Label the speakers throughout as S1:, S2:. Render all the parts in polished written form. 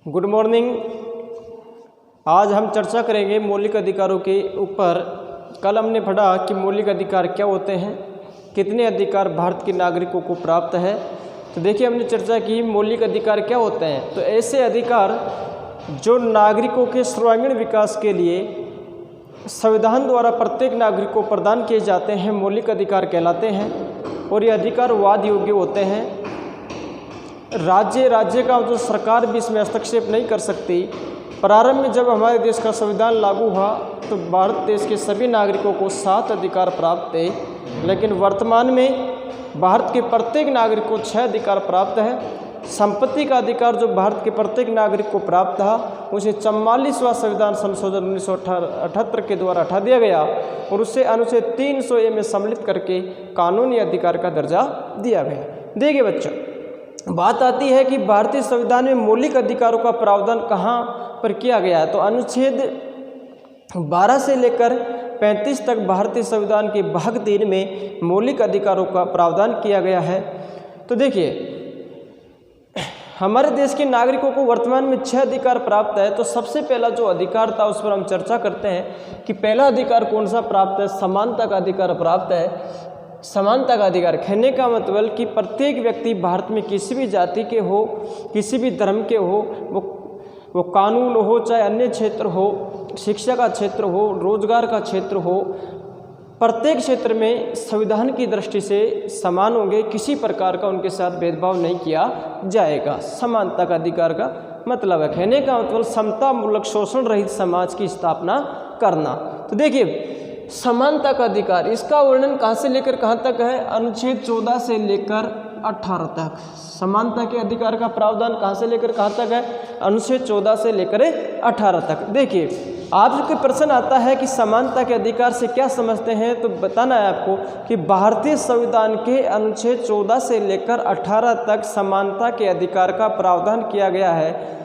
S1: Good morning. आज हम चर्चा करेंगे मौलिक अधिकारों के ऊपर। कल हमने पढ़ा कि मौलिक अधिकार क्या होते हैं, कितने अधिकार भारत के नागरिकों को प्राप्त है। तो देखिए, हमने चर्चा की मौलिक अधिकार क्या होते हैं। तो ऐसे अधिकार जो नागरिकों के सर्वांगीण विकास के लिए संविधान द्वारा प्रत्येक नागरिक को प्रदान किए जाते हैं, मौलिक अधिकार कहलाते हैं। और ये अधिकार वाद योग्य होते हैं। राज्य का जो सरकार भी इसमें हस्तक्षेप नहीं कर सकती। प्रारंभ में जब हमारे देश का संविधान लागू हुआ तो भारत देश के सभी नागरिकों को 7 अधिकार प्राप्त थे, लेकिन वर्तमान में भारत के प्रत्येक नागरिक को 6 अधिकार प्राप्त है। संपत्ति का अधिकार जो भारत के प्रत्येक नागरिक को प्राप्त था, उसे 44वां संविधान संशोधन 1978 के द्वारा हटा दिया गया और उसे अनुच्छेद 300A में सम्मिलित करके कानूनी अधिकार का दर्जा दिया गया। देखिए बच्चों, बात आती है कि भारतीय संविधान में मौलिक अधिकारों का प्रावधान कहाँ पर किया गया है। तो अनुच्छेद 12 से लेकर 35 तक भारतीय संविधान के भाग 3 में मौलिक अधिकारों का प्रावधान किया गया है। तो देखिए, हमारे देश के नागरिकों को वर्तमान में 6 अधिकार प्राप्त है। तो सबसे पहला जो अधिकार था उस पर हम चर्चा करते हैं कि पहला अधिकार कौन सा प्राप्त है। समानता का अधिकार प्राप्त है। समानता का अधिकार कहने का मतलब कि प्रत्येक व्यक्ति भारत में किसी भी जाति के हो, किसी भी धर्म के हो, वो कानून हो, चाहे अन्य क्षेत्र हो, शिक्षा का क्षेत्र हो, रोजगार का क्षेत्र हो, प्रत्येक क्षेत्र में संविधान की दृष्टि से समान होंगे। किसी प्रकार का उनके साथ भेदभाव नहीं किया जाएगा। समानता का अधिकार का मतलब है, कहने का मतलब समतामूलक शोषण रहित समाज की स्थापना करना। तो देखिए, समानता का अधिकार, इसका वर्णन कहाँ से लेकर कहाँ तक है। अनुच्छेद 14 से लेकर 18 तक समानता के अधिकार का प्रावधान कहाँ से लेकर कहाँ तक है। अनुच्छेद 14 से लेकर 18 तक। देखिए, आपके प्रश्न आता है कि समानता के अधिकार से क्या समझते हैं। तो बताना है आपको कि भारतीय संविधान के अनुच्छेद 14 से लेकर 18 तक समानता के अधिकार का प्रावधान किया गया है।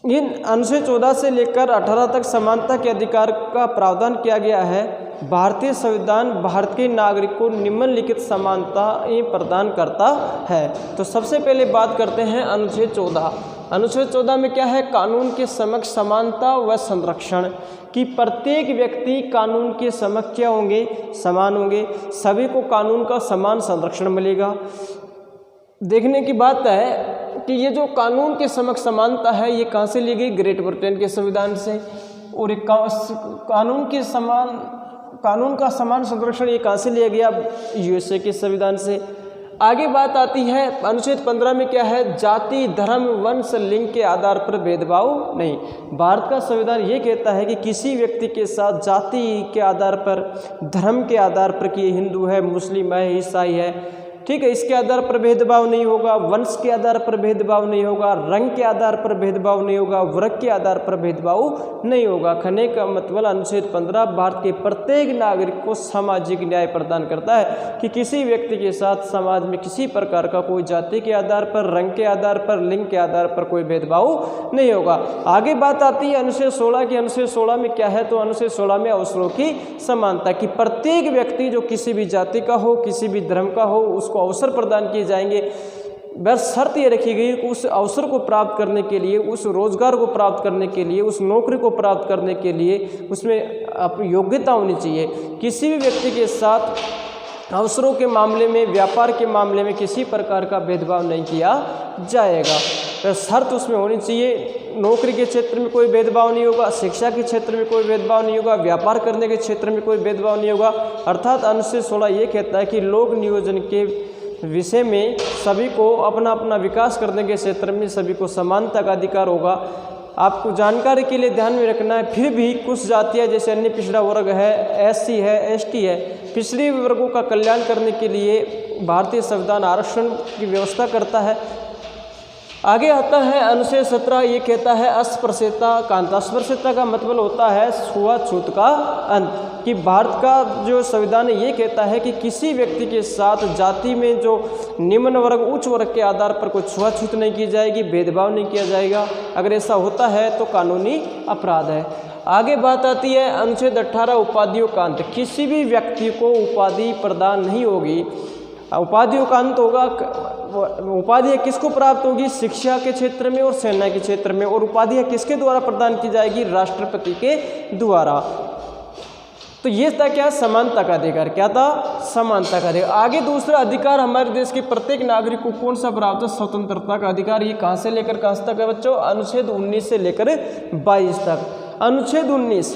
S1: इन अनुच्छेद 14 से लेकर 18 तक समानता के अधिकार का प्रावधान किया गया है। भारतीय संविधान भारत के नागरिक को निम्नलिखित समानता प्रदान करता है। तो सबसे पहले बात करते हैं अनुच्छेद 14। अनुच्छेद 14 में क्या है। कानून के समक्ष समानता व संरक्षण, कि प्रत्येक व्यक्ति कानून के समक्ष क्या होंगे, समान होंगे। सभी को कानून का समान संरक्षण मिलेगा। देखने की बात है कि ये जो कानून के समक्ष समानता है, ये कहाँ से ली गई। ग्रेट ब्रिटेन के संविधान से। और एक कानून का समान संरक्षण ये कहाँ से लिया गया। USA के संविधान से। आगे बात आती है अनुच्छेद 15 में क्या है। जाति, धर्म, वंश, लिंग के आधार पर भेदभाव नहीं। भारत का संविधान ये कहता है कि किसी व्यक्ति के साथ जाति के आधार पर, धर्म के आधार पर कि ये हिंदू है, मुस्लिम है, ईसाई है, ठीक है, इसके आधार पर भेदभाव नहीं होगा। वंश के आधार पर भेदभाव नहीं होगा। रंग के आधार पर भेदभाव नहीं होगा। वर्ग के आधार पर भेदभाव नहीं होगा। कहने का मतलब अनुच्छेद 15 भारत के प्रत्येक नागरिक को सामाजिक न्याय प्रदान करता है कि किसी व्यक्ति के साथ समाज में किसी प्रकार का कोई जाति के आधार पर, रंग के आधार पर, लिंग के आधार पर कोई भेदभाव नहीं होगा। आगे बात आती है अनुच्छेद 16 की। अनुच्छेद 16 में क्या है। तो अनुच्छेद 16 में अवसरों की समानता, कि प्रत्येक व्यक्ति जो किसी भी जाति का हो, किसी भी धर्म का हो, उसको अवसर प्रदान किए जाएंगे। बस शर्त ये रखी गई कि उस अवसर को प्राप्त करने के लिए, उस रोजगार को प्राप्त करने के लिए, उस नौकरी को प्राप्त करने के लिए उसमें योग्यता होनी चाहिए। किसी भी व्यक्ति के साथ अवसरों के मामले में, व्यापार के मामले में किसी प्रकार का भेदभाव नहीं किया जाएगा। तो शर्त उसमें होनी चाहिए। नौकरी के क्षेत्र में कोई भेदभाव नहीं होगा, शिक्षा के क्षेत्र में कोई भेदभाव नहीं होगा, व्यापार करने के क्षेत्र में कोई भेदभाव नहीं होगा। अर्थात अनुच्छेद 16 ये कहता है कि लोक नियोजन के विषय में सभी को अपना अपना विकास करने के क्षेत्र में सभी को समानता का अधिकार होगा। आपको जानकारी के लिए ध्यान में रखना है, फिर भी कुछ जातियाँ जैसे अन्य पिछड़ा वर्ग है, SC है, ST है, पिछड़े वर्गों का कल्याण करने के लिए भारतीय संविधान आरक्षण की व्यवस्था करता है। आगे आता है अनुच्छेद 17। ये कहता है अस्पृश्यता का अंत। अस्पृश्यता का मतलब होता है छुआछूत का अंत, कि भारत का जो संविधान है ये कहता है कि किसी व्यक्ति के साथ जाति में जो निम्न वर्ग, उच्च वर्ग के आधार पर कोई छुआछूत नहीं की जाएगी, भेदभाव नहीं किया जाएगा। अगर ऐसा होता है तो कानूनी अपराध है। आगे बात आती है अनुच्छेद 18 उपाधियों का अंत। किसी भी व्यक्ति को उपाधि प्रदान नहीं होगी। उपाधियों का अंत होगा उपाधियाँ किसको प्राप्त होगी? शिक्षा के क्षेत्र में और सेना के क्षेत्र में। और उपाधियाँ किसके द्वारा प्रदान की जाएगी? राष्ट्रपति के द्वारा। तो ये था क्या? समानता का अधिकार। क्या था? समानता का अधिकार। आगे दूसरा अधिकार हमारे देश के प्रत्येक नागरिक को कौन सा प्राप्त है? स्वतंत्रता का अधिकार। ये कहाँ से लेकर कहाँ तक है बच्चों? अनुच्छेद 19 से लेकर 22 तक। अनुच्छेद 19,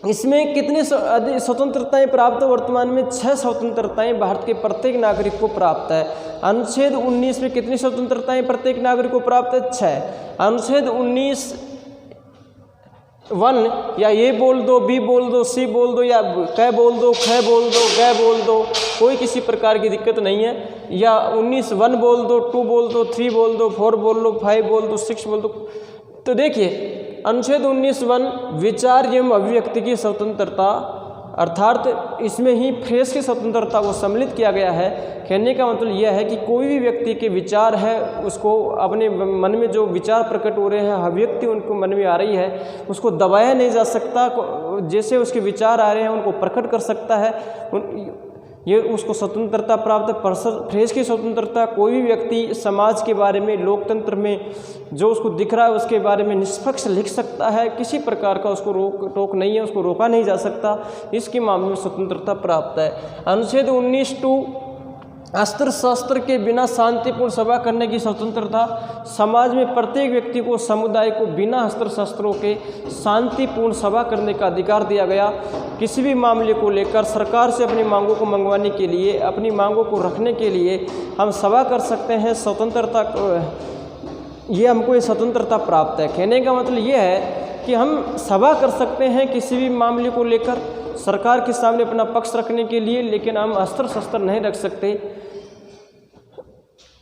S1: इसमें कितनी स्वतंत्रताएं प्राप्त है? वर्तमान में 6 स्वतंत्रताएं भारत के प्रत्येक नागरिक को प्राप्त है। अनुच्छेद 19 में कितनी स्वतंत्रताएं प्रत्येक नागरिक को प्राप्त है? 6। अनुच्छेद 19(1) या ये बोल दो, बी बोल दो, सी बोल दो, या क बोल दो, ख बोल दो, ग बोल दो, कोई किसी प्रकार की दिक्कत नहीं है। या 19(1) बोल दो, 2 बोल दो, 3 बोल दो, 4 बोल दो, 5 बोल दो, 6 बोल दो। तो देखिए अनुच्छेद 19(1) विचार एवं अभिव्यक्ति की स्वतंत्रता, अर्थात इसमें ही प्रेस की स्वतंत्रता को सम्मिलित किया गया है। कहने का मतलब यह है कि कोई भी व्यक्ति के विचार है, उसको अपने मन में जो विचार प्रकट हो रहे हैं, अभिव्यक्ति उनको मन में आ रही है, उसको दबाया नहीं जा सकता। जैसे उसके विचार आ रहे हैं उनको प्रकट कर सकता है, ये उसको स्वतंत्रता प्राप्त है। प्रेस की स्वतंत्रता, कोई भी व्यक्ति समाज के बारे में, लोकतंत्र में जो उसको दिख रहा है उसके बारे में निष्पक्ष लिख सकता है। किसी प्रकार का उसको रोक टोक नहीं है, उसको रोका नहीं जा सकता। इसके मामले में स्वतंत्रता प्राप्त है। अनुच्छेद 19(2) अस्त्र शस्त्र के बिना शांतिपूर्ण सभा करने की स्वतंत्रता। समाज में प्रत्येक व्यक्ति को, समुदाय को बिना अस्त्र शस्त्रों के शांतिपूर्ण सभा करने का अधिकार दिया गया। किसी भी मामले को लेकर सरकार से अपनी मांगों को मंगवाने के लिए, अपनी मांगों को रखने के लिए हम सभा कर सकते हैं। स्वतंत्रता, ये हमको ये स्वतंत्रता प्राप्त है। कहने का मतलब ये है कि हम सभा कर सकते हैं किसी भी मामले को लेकर, सरकार के सामने अपना पक्ष रखने के लिए, लेकिन हम अस्त्र शस्त्र नहीं रख सकते।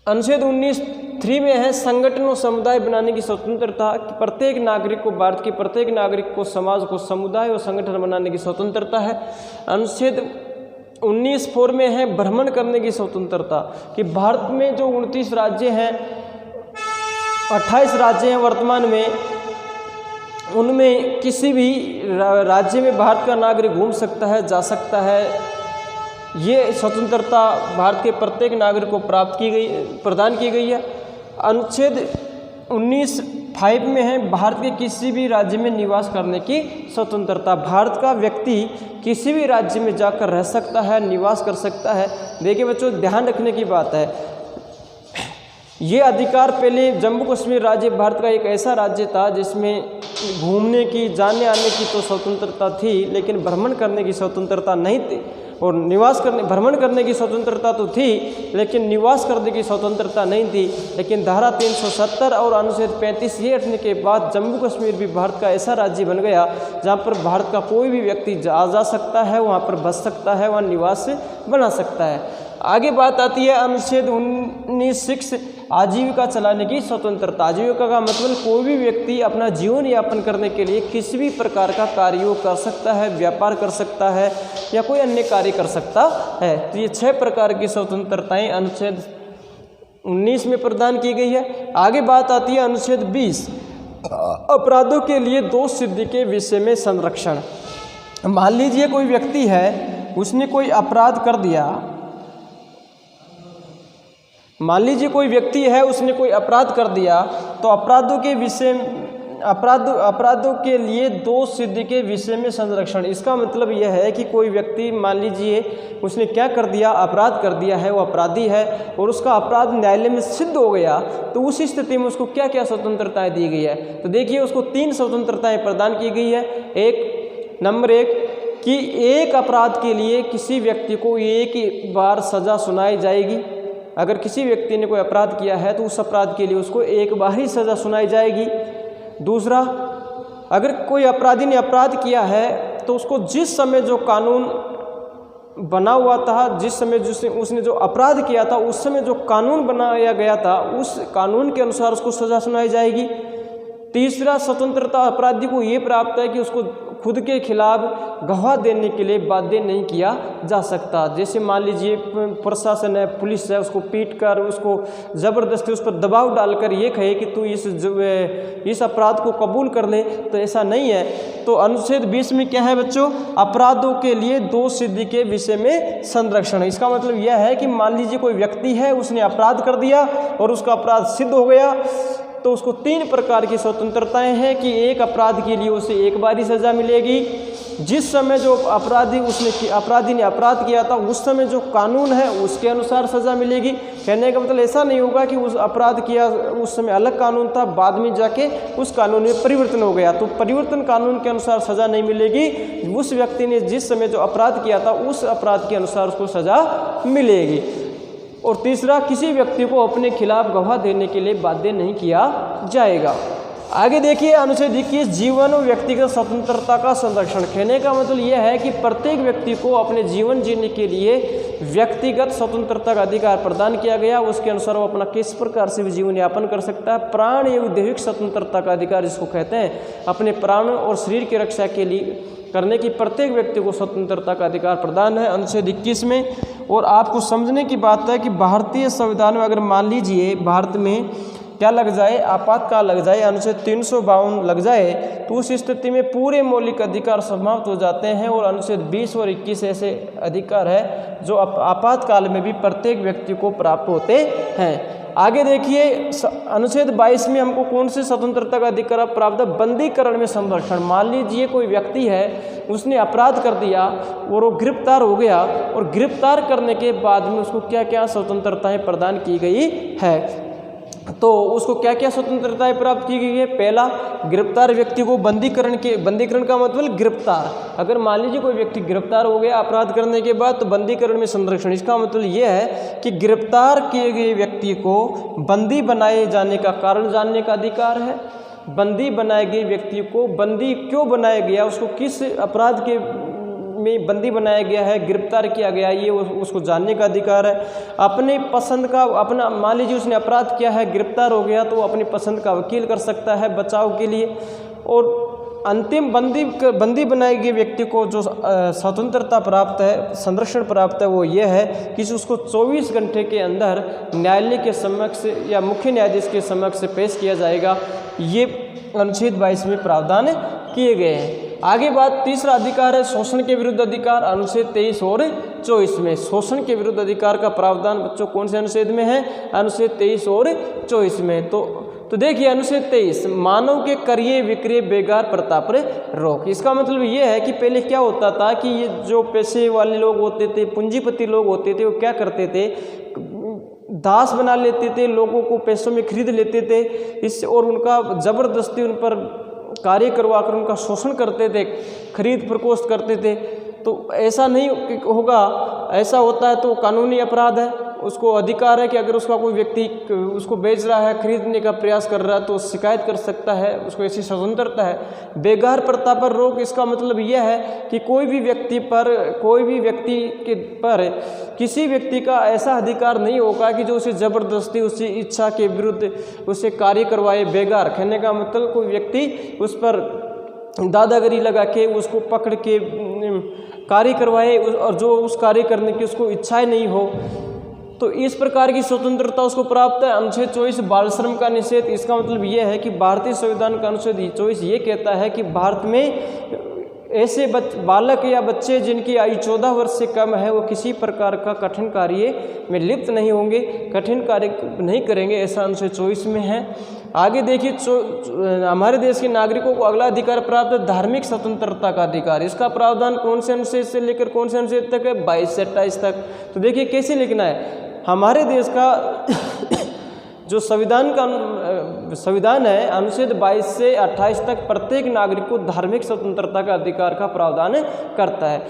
S1: अनुच्छेद 19(3) में है संगठन और समुदाय बनाने की स्वतंत्रता। प्रत्येक नागरिक को, भारत के प्रत्येक नागरिक को समाज को समुदाय और संगठन बनाने की स्वतंत्रता है। अनुच्छेद 19(4) में है भ्रमण करने की स्वतंत्रता, कि भारत में जो 29 राज्य हैं, 28 राज्य हैं वर्तमान में, उनमें किसी भी राज्य में भारत का नागरिक घूम सकता है, जा सकता है। ये स्वतंत्रता भारत के प्रत्येक नागरिक को प्रदान की गई है। अनुच्छेद 19(5) में है भारत के किसी भी राज्य में निवास करने की स्वतंत्रता। भारत का व्यक्ति किसी भी राज्य में जाकर रह सकता है, निवास कर सकता है। देखिए बच्चों, ध्यान रखने की बात है, ये अधिकार पहले जम्मू कश्मीर राज्य भारत का एक ऐसा राज्य था जिसमें घूमने की, जाने आने की तो स्वतंत्रता थी, लेकिन भ्रमण करने की स्वतंत्रता नहीं थी। और भ्रमण करने की स्वतंत्रता तो थी, लेकिन निवास करने की स्वतंत्रता नहीं थी। लेकिन धारा 370 और अनुच्छेद 35 ये हटने के बाद जम्मू कश्मीर भी भारत का ऐसा राज्य बन गया जहाँ पर भारत का कोई भी व्यक्ति जा सकता है, वहाँ पर बस सकता है, वहाँ निवास बना सकता है। आगे बात आती है अनुच्छेद 19(6) आजीविका चलाने की स्वतंत्रता। आजीविका का मतलब कोई भी व्यक्ति अपना जीवन यापन करने के लिए किसी भी प्रकार का कार्य कर सकता है, व्यापार कर सकता है या कोई अन्य कार्य कर सकता है। तो ये 6 प्रकार की स्वतंत्रताएं अनुच्छेद 19 में प्रदान की गई है। आगे बात आती है अनुच्छेद 20 अपराधों के लिए दोष सिद्धि के विषय में संरक्षण। मान लीजिए कोई व्यक्ति है, उसने कोई अपराध कर दिया, मान लीजिए कोई व्यक्ति है, उसने कोई अपराध कर दिया, तो अपराधों के लिए दोष सिद्धि के विषय में संरक्षण। इसका मतलब यह है कि कोई व्यक्ति, मान लीजिए उसने क्या कर दिया, अपराध कर दिया है, वो अपराधी है और उसका अपराध न्यायालय में सिद्ध हो गया, तो उस स्थिति में उसको क्या क्या स्वतंत्रताएं दी गई है? तो देखिए, उसको 3 स्वतंत्रताएं प्रदान की गई है। नंबर 1 कि एक अपराध के लिए किसी व्यक्ति को एक बार सज़ा सुनाई जाएगी। अगर किसी व्यक्ति ने कोई अपराध किया है तो उस अपराध के लिए उसको एक बार ही सज़ा सुनाई जाएगी। दूसरा, अगर कोई अपराधी ने अपराध किया है तो उसको जिस समय जो कानून बना हुआ था, जिस समय उसने जो अपराध किया था, उस समय जो कानून बनाया गया था, उस कानून के अनुसार उसको सज़ा सुनाई जाएगी। तीसरा, स्वतंत्रता अपराधी को ये प्राप्त है कि उसको खुद के खिलाफ गवाह देने के लिए बाध्य नहीं किया जा सकता। जैसे मान लीजिए प्रशासन है, पुलिस है, उसको पीट कर, उसको ज़बरदस्ती उस पर दबाव डालकर ये कहे कि तू इस अपराध को कबूल कर ले, तो ऐसा नहीं है। तो अनुच्छेद 20 में क्या है बच्चों, अपराधों के लिए दोष सिद्धि के विषय में संरक्षण है। इसका मतलब यह है कि मान लीजिए कोई व्यक्ति है, उसने अपराध कर दिया और उसका अपराध सिद्ध हो गया, तो उसको 3 प्रकार की स्वतंत्रताएं हैं कि एक अपराध के लिए उसे एक बार ही सज़ा मिलेगी, जिस समय जो अपराधी ने अपराध किया था उस समय जो कानून है उसके अनुसार सज़ा मिलेगी। कहने का मतलब ऐसा नहीं होगा कि उस अपराध किया उस समय अलग कानून था, बाद में जाके उस कानून में परिवर्तन हो गया, तो परिवर्तन कानून के अनुसार सज़ा नहीं मिलेगी। उस व्यक्ति ने जिस समय जो अपराध किया था उस अपराध के अनुसार उसको सज़ा मिलेगी। और तीसरा, किसी व्यक्ति को अपने खिलाफ गवाह देने के लिए बाध्य नहीं किया जाएगा। आगे देखिए अनुच्छेद 21, जीवन और व्यक्तिगत स्वतंत्रता का संरक्षण। कहने का मतलब यह है कि प्रत्येक व्यक्ति को अपने जीवन जीने के लिए व्यक्तिगत स्वतंत्रता का अधिकार प्रदान किया गया, उसके अनुसार वो अपना किस प्रकार से भी जीवन यापन कर सकता है। प्राण एवं दैहिक स्वतंत्रता का अधिकार जिसको कहते हैं, अपने प्राण और शरीर की रक्षा के लिए करने की प्रत्येक व्यक्ति को स्वतंत्रता का अधिकार प्रदान है अनुच्छेद 21 में। और आपको समझने की बात है कि भारतीय संविधान में अगर मान लीजिए भारत में क्या लग जाए, आपातकाल लग जाए, अनुच्छेद 352 लग जाए, तो उस स्थिति में पूरे मौलिक अधिकार समाप्त हो जाते हैं। और अनुच्छेद 20 और 21 ऐसे अधिकार है जो आपातकाल में भी प्रत्येक व्यक्ति को प्राप्त होते हैं। आगे देखिए अनुच्छेद 22 में हमको कौन सी स्वतंत्रता का अधिकार प्राप्त है, बंदीकरण में संरक्षण। मान लीजिए कोई व्यक्ति है, उसने अपराध कर दिया और वो गिरफ्तार हो गया, और गिरफ्तार करने के बाद में उसको क्या क्या स्वतंत्रताएं प्रदान की गई है। तो उसको क्या क्या स्वतंत्रताएं प्राप्त की गई है। पहला, गिरफ्तार व्यक्ति को बंदीकरण का मतलब गिरफ्तार, अगर मान लीजिए कोई व्यक्ति गिरफ्तार हो गया अपराध करने के बाद, तो बंदीकरण में संरक्षण। इसका मतलब यह है कि गिरफ्तार किए गए व्यक्ति को बंदी बनाए जाने का कारण जानने का अधिकार है। बंदी बनाए गए व्यक्ति को बंदी क्यों बनाया गया, उसको किस अपराध के में बंदी बनाया गया है, गिरफ्तार किया गया, ये उसको जानने का अधिकार है। अपने पसंद का अपना, मान लीजिए उसने अपराध किया है, गिरफ्तार हो गया, तो वो अपनी पसंद का वकील कर सकता है बचाव के लिए। और अंतिम बंदी बनाए गए व्यक्ति को जो स्वतंत्रता प्राप्त है, संरक्षण प्राप्त है, वो ये है कि उसको 24 घंटे के अंदर न्यायालय के समक्ष या मुख्य न्यायाधीश के समक्ष पेश किया जाएगा। ये अनुच्छेद 22 में प्रावधान किए गए हैं। आगे बात, तीसरा अधिकार है शोषण के विरुद्ध अधिकार, अनुच्छेद 23 और 24 में। शोषण के विरुद्ध अधिकार का प्रावधान बच्चों कौन से अनुच्छेद में है, अनुच्छेद 23 और 24 में। तो देखिए अनुच्छेद 23, मानव के क्रय विक्रय बेगार प्रथा पर रोक। इसका मतलब ये है कि पहले क्या होता था कि ये जो पैसे वाले लोग होते थे, पूंजीपति लोग होते थे, वो क्या करते थे, दास बना लेते थे, लोगों को पैसों में खरीद लेते थे इससे, और उनका जबरदस्ती उन पर कार्य करवाकर उनका शोषण करते थे, खरीद फरोख्त करते थे। तो ऐसा नहीं होगा, ऐसा होता है तो कानूनी अपराध है। उसको अधिकार है कि अगर उसका कोई व्यक्ति उसको बेच रहा है, खरीदने का प्रयास कर रहा है, तो शिकायत कर सकता है, उसको ऐसी स्वतंत्रता है। बेगार प्रथा पर रोक, इसका मतलब यह है कि कोई भी व्यक्ति पर किसी व्यक्ति का ऐसा अधिकार नहीं होगा कि जो उसे ज़बरदस्ती उसकी इच्छा के विरुद्ध उसे कार्य करवाए। बेगार कहने का मतलब कोई व्यक्ति उस पर दादागिरी लगा के उसको पकड़ के कार्य करवाए, और जो उस कार्य करने की उसको इच्छाएं नहीं हो, तो इस प्रकार की स्वतंत्रता उसको प्राप्त है। अनुच्छेद 24, बाल श्रम का निषेध। इसका मतलब यह है कि भारतीय संविधान का अनुच्छेद 24 ये कहता है कि भारत में ऐसे बालक या बच्चे जिनकी आयु 14 वर्ष से कम है, वो किसी प्रकार का कठिन कार्य में लिप्त नहीं होंगे, कठिन कार्य नहीं करेंगे, ऐसा अनुच्छेद 24 में है। आगे देखिए, हमारे देश के नागरिकों को अगला अधिकार प्राप्त है धार्मिक स्वतंत्रता का अधिकार। इसका प्रावधान कौन से अनुच्छेद से लेकर कौन से अनुच्छेद तक है, 22 से 28 तक। तो देखिए कैसे लिखना है, हमारे देश का जो संविधान है, अनुच्छेद 22 से 28 तक प्रत्येक नागरिक को धार्मिक स्वतंत्रता का अधिकार का प्रावधान करता है।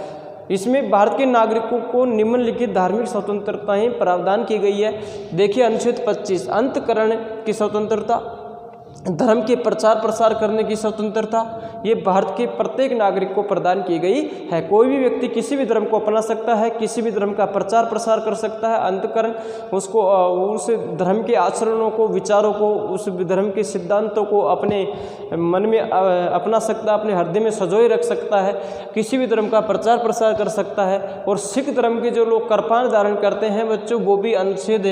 S1: इसमें भारत के नागरिकों को निम्नलिखित धार्मिक स्वतंत्रताएं प्रावधान की गई है। देखिए अनुच्छेद 25, अंतःकरण की स्वतंत्रता। धर्म के प्रचार प्रसार करने की स्वतंत्रता ये भारत के प्रत्येक नागरिक को प्रदान की गई है। कोई भी व्यक्ति किसी भी धर्म को अपना सकता है, किसी भी धर्म का प्रचार प्रसार कर सकता है, अंतकरण उसको उस धर्म के आचरणों को, विचारों को, उस धर्म के सिद्धांतों को अपने मन में अपना सकता है, अपने हृदय में संजोए रख सकता है, किसी भी धर्म का प्रचार प्रसार कर सकता है। और सिख धर्म के जो लोग कृपाण धारण करते हैं बच्चों, वो भी अनुच्छेद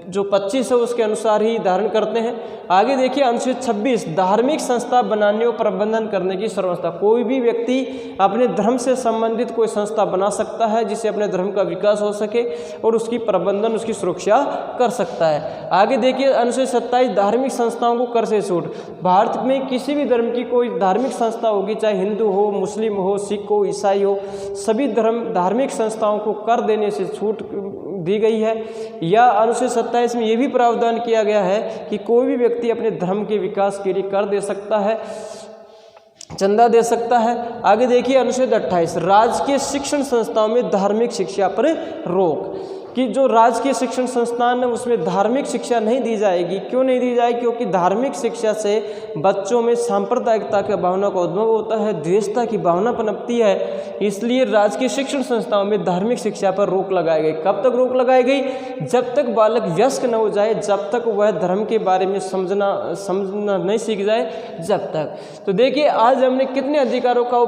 S1: जो 25 है उसके अनुसार ही धारण करते हैं। आगे देखिए अनुच्छेद 26 धार्मिक संस्था बनाने और प्रबंधन करने की सर्वसंता। कोई भी व्यक्ति अपने धर्म से संबंधित कोई संस्था बना सकता है जिससे अपने धर्म का विकास हो सके और उसकी प्रबंधन, उसकी सुरक्षा कर सकता है। आगे देखिए अनुच्छेद 27 धार्मिक संस्थाओं को कर से छूट। भारत में किसी भी धर्म की कोई धार्मिक संस्था होगी, चाहे हिंदू हो, मुस्लिम हो, सिख हो, ईसाई हो, सभी धार्मिक संस्थाओं को कर देने से छूट दी गई है। या अनुच्छेद 27 में ये भी प्रावधान किया गया है कि कोई भी व्यक्ति अपने धर्म के विकास के लिए कर दे सकता है, चंदा दे सकता है। आगे देखिए अनुच्छेद 28 राजकीय शिक्षण संस्थाओं में धार्मिक शिक्षा पर रोक, कि जो राजकीय शिक्षण संस्थान है उसमें धार्मिक शिक्षा नहीं दी जाएगी। क्यों नहीं दी जाएगी? क्योंकि धार्मिक शिक्षा से बच्चों में सांप्रदायिकता की भावना का उद्भव होता है, द्वेषता की भावना पनपती है। इसलिए राजकीय शिक्षण संस्थाओं में धार्मिक शिक्षा पर रोक लगाई गई। कब तक रोक लगाई गई? जब तक बालक वयस्क न हो जाए, जब तक वह धर्म के बारे में समझना नहीं सीख जाए, जब तक। तो देखिए आज हमने कितने अधिकारों का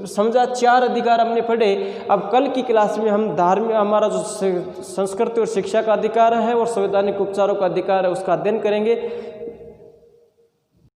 S1: समझा, 4 अधिकार हमने पढ़े। अब कल की क्लास में हम धार्मिक, हमारा संस्कृति और शिक्षा का अधिकार है और संवैधानिक उपचारों का अधिकार है, उसका अध्ययन करेंगे।